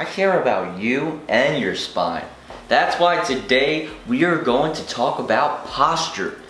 I care about you and your spine. That's why today we are going to talk about posture.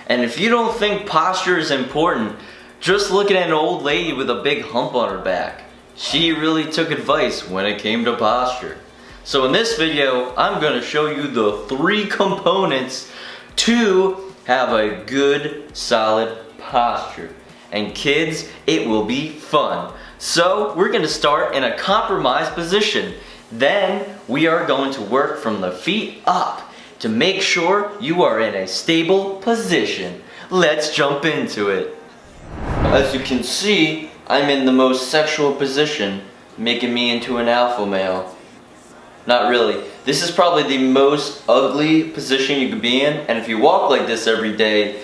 And if you don't think posture is important, just look at an old lady with a big hump on her back. She really took advice when it came to posture. So in this video, I'm going to show you the 3 components to have a good, solid posture. And kids, it will be fun. So we're going to start in a compromised position. Then we are going to work from the feet up to make sure you are in a stable position. Let's jump into it. As you can see, I'm in the most sexual position, making me into an alpha male. Not really. This is probably the most ugly position you could be in, and if you walk like this every day,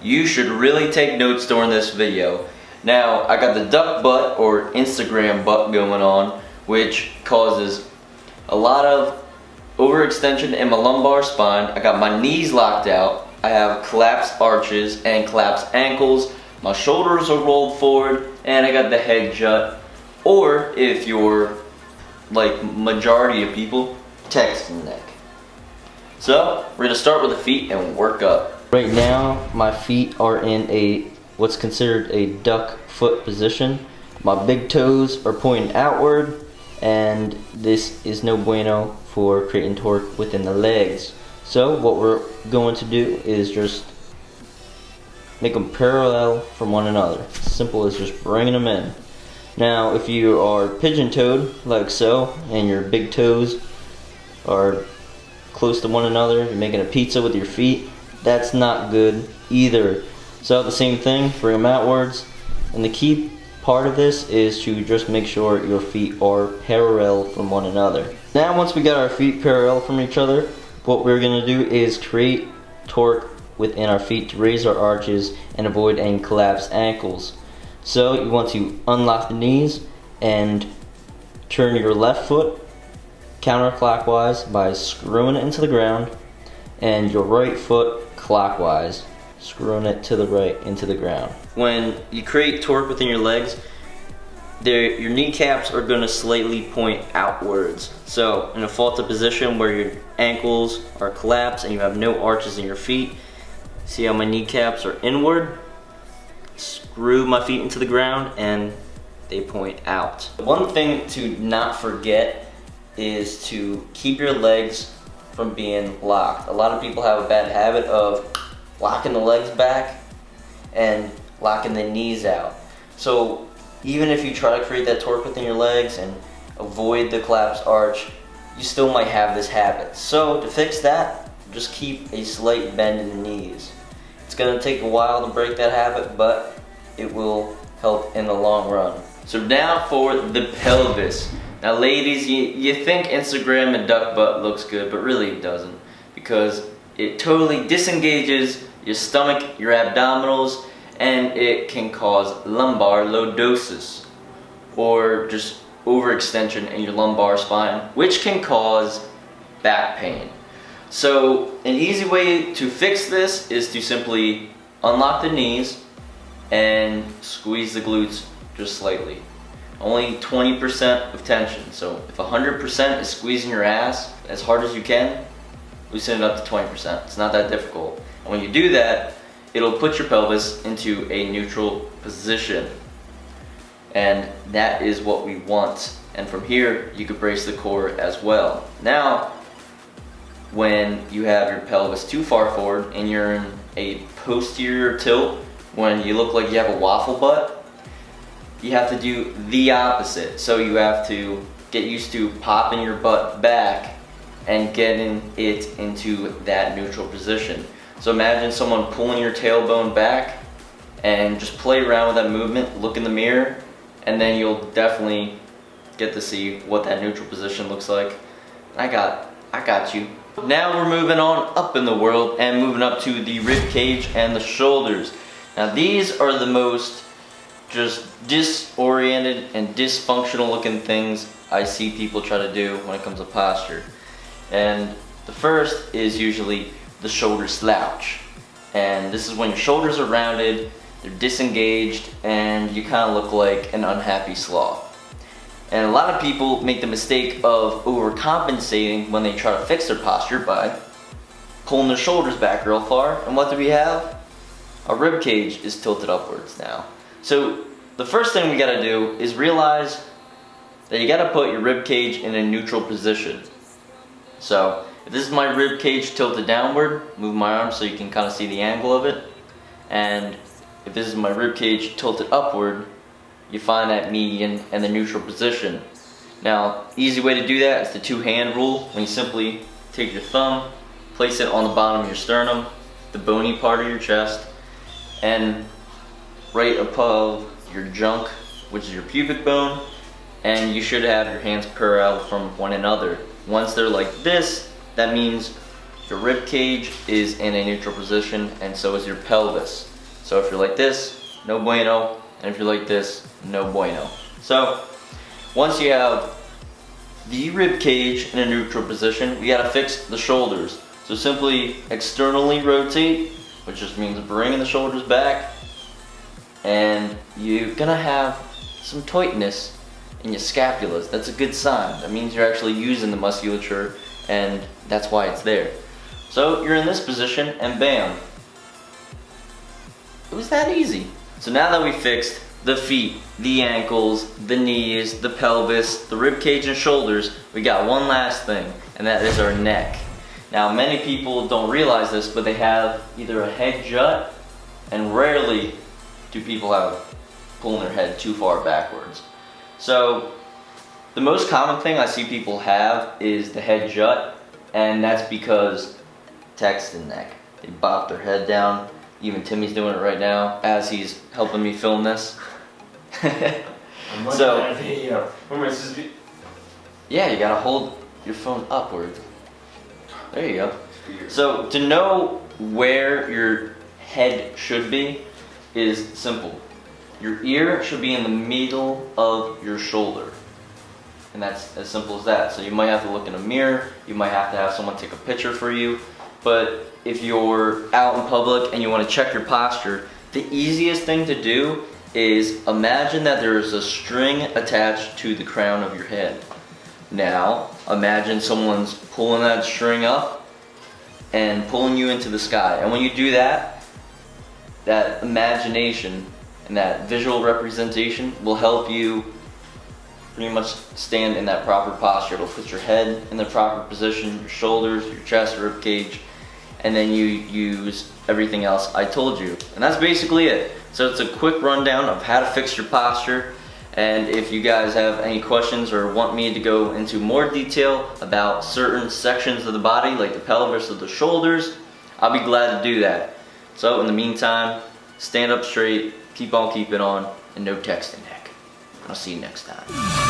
you should really take notes during this video. Now, I got the duck butt or Instagram butt going on, which causes a lot of overextension in my lumbar spine. I got my knees locked out. I have collapsed arches and collapsed ankles. My shoulders are rolled forward, and I got the head jut. Or if you're like majority of people, texting neck. So we're gonna start with the feet and work up. Right now, my feet are in a what's considered a duck foot position. My big toes are pointing outward, and this is no bueno for creating torque within the legs. So what we're going to do is just make them parallel from one another. Simple as just bringing them in. Now if you are pigeon-toed like so, and your big toes are close to one another, you're making a pizza with your feet, that's not good either. So the same thing, bring them outwards, and the key part of this is to just make sure your feet are parallel from one another. Now once we got our feet parallel from each other, what we're going to do is create torque within our feet to raise our arches and avoid any collapsed ankles. So you want to unlock the knees and turn your left foot counterclockwise by screwing it into the ground, and your right foot clockwise, screwing it to the right into the ground. When you create torque within your legs, your kneecaps are going to slightly point outwards. So in a faulted position where your ankles are collapsed and you have no arches in your feet, see how my kneecaps are inward? Screw my feet into the ground and they point out. One thing to not forget is to keep your legs from being locked. A lot of people have a bad habit of locking the legs back and locking the knees out. So even if you try to create that torque within your legs and avoid the collapsed arch, you still might have this habit. So to fix that, just keep a slight bend in the knees. It's going to take a while to break that habit, but it will help in the long run. So now for the pelvis. Now ladies, you think Instagram and duck butt looks good, but really it doesn't, because it totally disengages your stomach, your abdominals, and it can cause lumbar lordosis, or just overextension in your lumbar spine, which can cause back pain. So an easy way to fix this is to simply unlock the knees and squeeze the glutes just slightly. Only 20% of tension. So if 100% is squeezing your ass as hard as you can, loosen it up to 20%. It's not that difficult. And when you do that, it'll put your pelvis into a neutral position. And that is what we want. And from here, you could brace the core as well. Now, when you have your pelvis too far forward and you're in a posterior tilt, when you look like you have a waffle butt, you have to do the opposite. So you have to get used to popping your butt back and getting it into that neutral position. So imagine someone pulling your tailbone back, and just play around with that movement, look in the mirror, and then you'll definitely get to see what that neutral position looks like. I got you. Now we're moving on up in the world and moving up to the rib cage and the shoulders. Now these are the most just disoriented and dysfunctional looking things I see people try to do when it comes to posture. And the first is usually the shoulder slouch. And this is when your shoulders are rounded, they're disengaged, and you kind of look like an unhappy sloth. And a lot of people make the mistake of overcompensating when they try to fix their posture by pulling their shoulders back real far. And what do we have? Our rib cage is tilted upwards now. So the first thing we gotta do is realize that you gotta put your rib cage in a neutral position. So if this is my rib cage tilted downward, move my arm so you can kind of see the angle of it. And if this is my rib cage tilted upward, you find that median and the neutral position. Now, easy way to do that is the two-hand rule, when you simply take your thumb, place it on the bottom of your sternum, the bony part of your chest, and right above your junk, which is your pubic bone, and you should have your hands parallel from one another. Once they're like this, that means your rib cage is in a neutral position, and so is your pelvis. So if you're like this, no bueno, and if you're like this, no bueno. So once you have the rib cage in a neutral position, we gotta fix the shoulders. So simply externally rotate, which just means bringing the shoulders back, and you're gonna have some tightness in your scapulas. That's a good sign. That means you're actually using the musculature, and that's why it's there. So you're in this position, and bam. It was that easy. So now that we fixed the feet, the ankles, the knees, the pelvis, the rib cage and shoulders, we got one last thing, and that is our neck. Now many people don't realize this, but they have either a head jut, and rarely do people have pulling their head too far backwards. So the most common thing I see people have is the head jut, and that's because Texan neck. They bop their head down. Even Timmy's doing it right now as he's helping me film this. So yeah, you gotta hold your phone upward. There you go. So to know where your head should be is simple. Your ear should be in the middle of your shoulder. And that's as simple as that. So you might have to look in a mirror, you might have to have someone take a picture for you, but if you're out in public and you want to check your posture, the easiest thing to do is imagine that there is a string attached to the crown of your head. Now, imagine someone's pulling that string up and pulling you into the sky. And when you do that, that imagination and that visual representation will help you pretty much stand in that proper posture. It'll put your head in the proper position, your shoulders, your chest, rib cage, and then you use everything else I told you. And that's basically it. So it's a quick rundown of how to fix your posture. And if you guys have any questions or want me to go into more detail about certain sections of the body, like the pelvis or the shoulders, I'll be glad to do that. So in the meantime, stand up straight, keep on keeping on, and no texting neck. I'll see you next time.